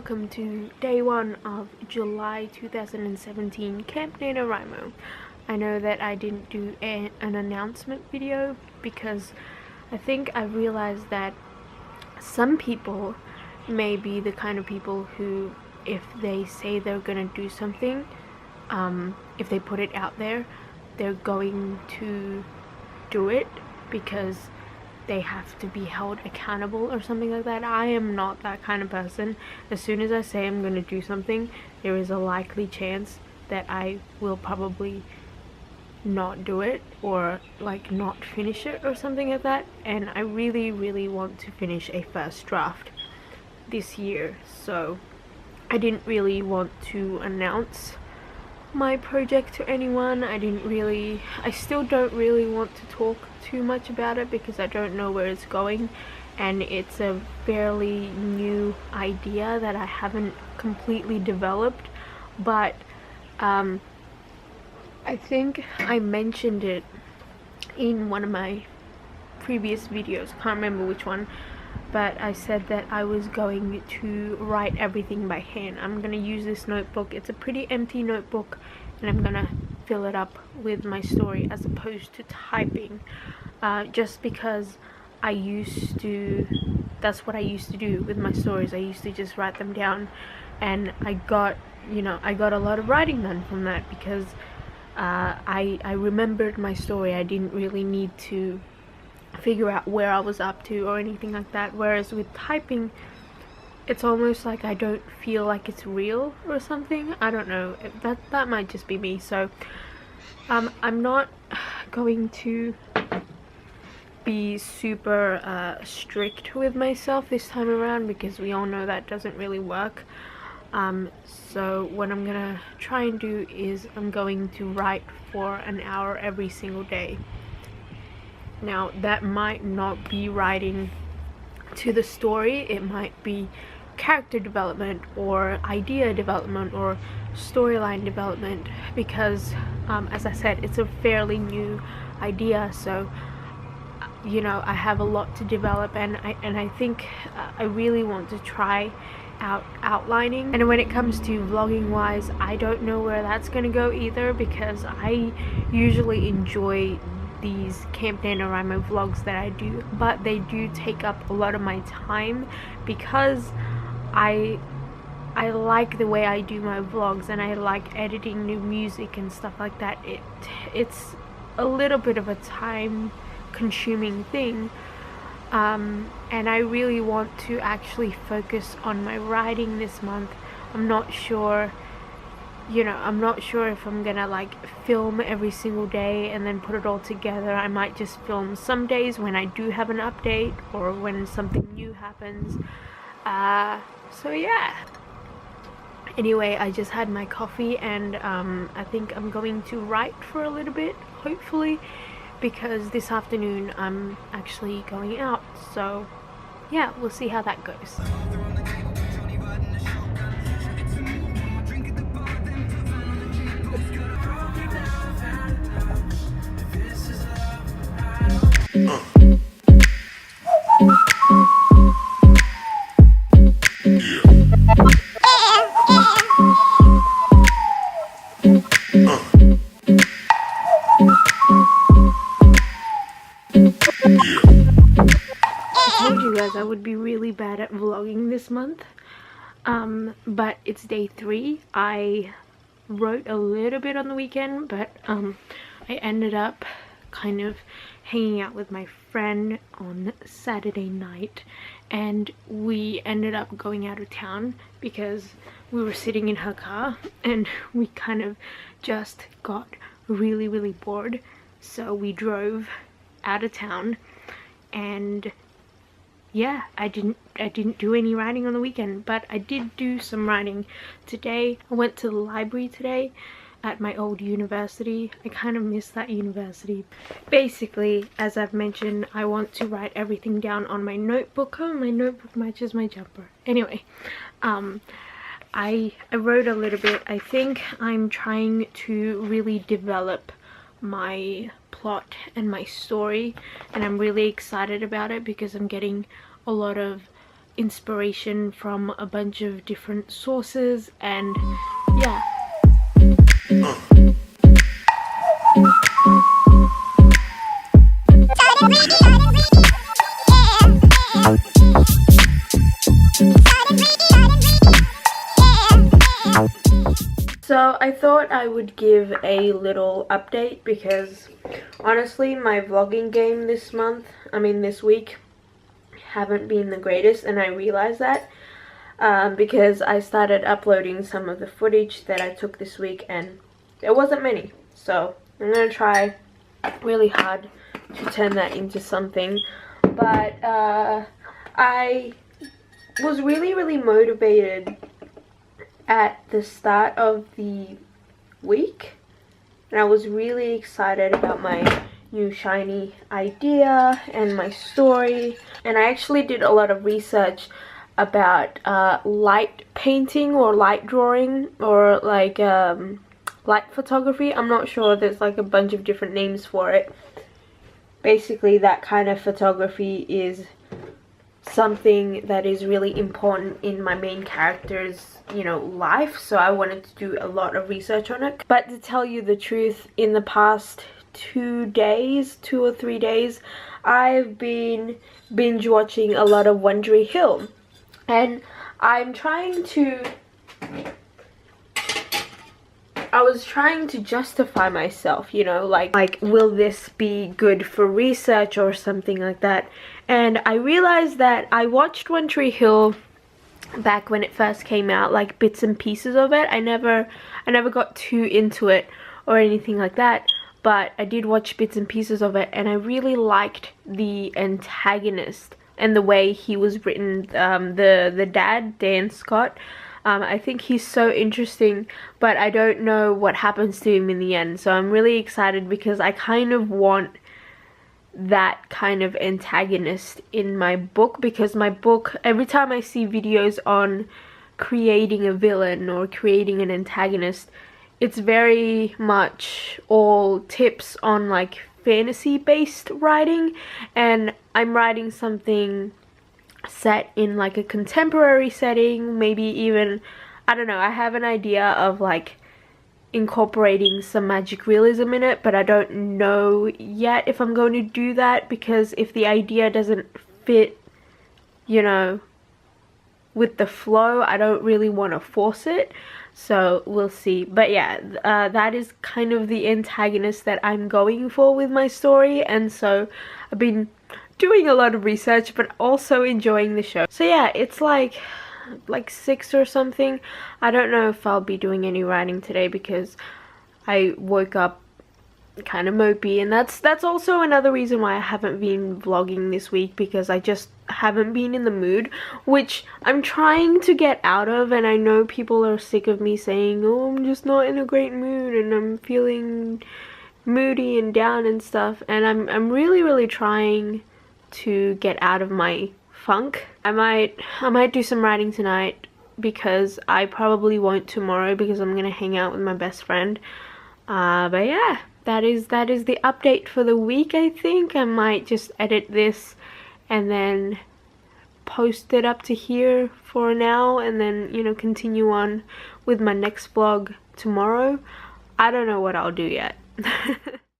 welcome to day 1 of July 2017 Camp Nanowrimo. I know that I didn't do an announcement video because I think I realized that some people may be the kind of people who, if they say they're gonna do something, if they put it out there, they're going to do it because they have to be held accountable or something like that. I am not that kind of person. As soon as I say I'm going to do something, there is a likely chance that I will probably not do it or like not finish it or something like that. And I really want to finish a first draft this year, so I didn't really want to announce my project to anyone. I still don't really want to talk too much about it because I don't know where it's going, and it's a fairly new idea that I haven't completely developed, but I think I mentioned it in one of my previous videos, can't remember which one, but I said that I was going to write everything by hand. I'm going to use this notebook. It's a pretty empty notebook, and I'm going to fill it up with my story as opposed to typing, just because that's what I used to do with my stories. I used to just write them down, and I got a lot of writing done from that because I remembered my story. I didn't really need to figure out where I was up to or anything like that, whereas with typing it's almost like I don't feel like it's real or something. I don't know, that might just be me. So I'm not going to be super strict with myself this time around because we all know that doesn't really work. So what I'm gonna try and do is I'm going to write for an hour every single day. Now that might not be writing to the story, it might be character development or idea development or storyline development because as I said, it's a fairly new idea, so I have a lot to develop, and I think I really want to try out outlining. And when it comes to vlogging wise, I don't know where that's gonna go either because I usually enjoy these Camp Nanowrimo vlogs that I do, but they do take up a lot of my time because I like the way I do my vlogs, and I like editing new music and stuff like that. It's a little bit of a time consuming thing, and I really want to actually focus on my writing this month. I'm not sure if I'm gonna like film every single day and then put it all together. I might just film some days when I do have an update or when something new happens. So yeah. Anyway, I just had my coffee, and I think I'm going to write for a little bit, hopefully, because this afternoon I'm actually going out. So yeah, we'll see how that goes. I told you guys I would be really bad at vlogging this month, but it's day 3. I wrote a little bit on the weekend, but I ended up kind of hanging out with my friend on Saturday night, and we ended up going out of town because we were sitting in her car and we kind of just got really bored, so we drove out of town. And yeah, I didn't do any writing on the weekend, but I did do some writing today. I went to the library today at my old university. I kind of miss that university. Basically, as I've mentioned, I want to write everything down on my notebook. Oh, my notebook matches my jumper. Anyway, I wrote a little bit. I think I'm trying to really develop my plot and my story, and I'm really excited about it because I'm getting a lot of inspiration from a bunch of different sources, and yeah. So I thought I would give a little update because honestly my vlogging game this week haven't been the greatest, and I realized that because I started uploading some of the footage that I took this week and there wasn't many. So I'm gonna try really hard to turn that into something. But I was really motivated at the start of the week, and I was really excited about my new shiny idea and my story, and I actually did a lot of research about light painting or light drawing or like light photography. I'm not sure, there's like a bunch of different names for it. Basically that kind of photography is something that is really important in my main character's, you know, life, so I wanted to do a lot of research on it. But to tell you the truth, in the past 2 or 3 days, I've been binge watching a lot of One Tree Hill, and I was trying to justify myself, you know, like will this be good for research or something like that. And I realized that I watched One Tree Hill back when it first came out, like bits and pieces of it. I never got too into it or anything like that, but I did watch bits and pieces of it, and I really liked the antagonist and the way he was written, the dad, Dan Scott. I think he's so interesting, but I don't know what happens to him in the end, so I'm really excited because I kind of want that kind of antagonist in my book, because my book, every time I see videos on creating a villain or creating an antagonist, it's very much all tips on like fantasy based writing, and I'm writing something set in like a contemporary setting, maybe even, I don't know, I have an idea of like incorporating some magic realism in it, but I don't know yet if I'm going to do that, because if the idea doesn't fit, you know, with the flow, I don't really want to force it, so we'll see. But yeah, that is kind of the antagonist that I'm going for with my story, and so I've been doing a lot of research but also enjoying the show. So yeah, it's like 6 or something. I don't know if I'll be doing any writing today because I woke up kind of mopey, and that's also another reason why I haven't been vlogging this week, because I just haven't been in the mood, which I'm trying to get out of. And I know people are sick of me saying, oh, I'm just not in a great mood and I'm feeling moody and down and stuff, and I'm really trying to get out of my funk. I might do some writing tonight, because I probably won't tomorrow because I'm gonna hang out with my best friend. But yeah, that is the update for the week. I think I might just edit this and then post it up to here for now, and then, you know, continue on with my next vlog tomorrow. I don't know what I'll do yet.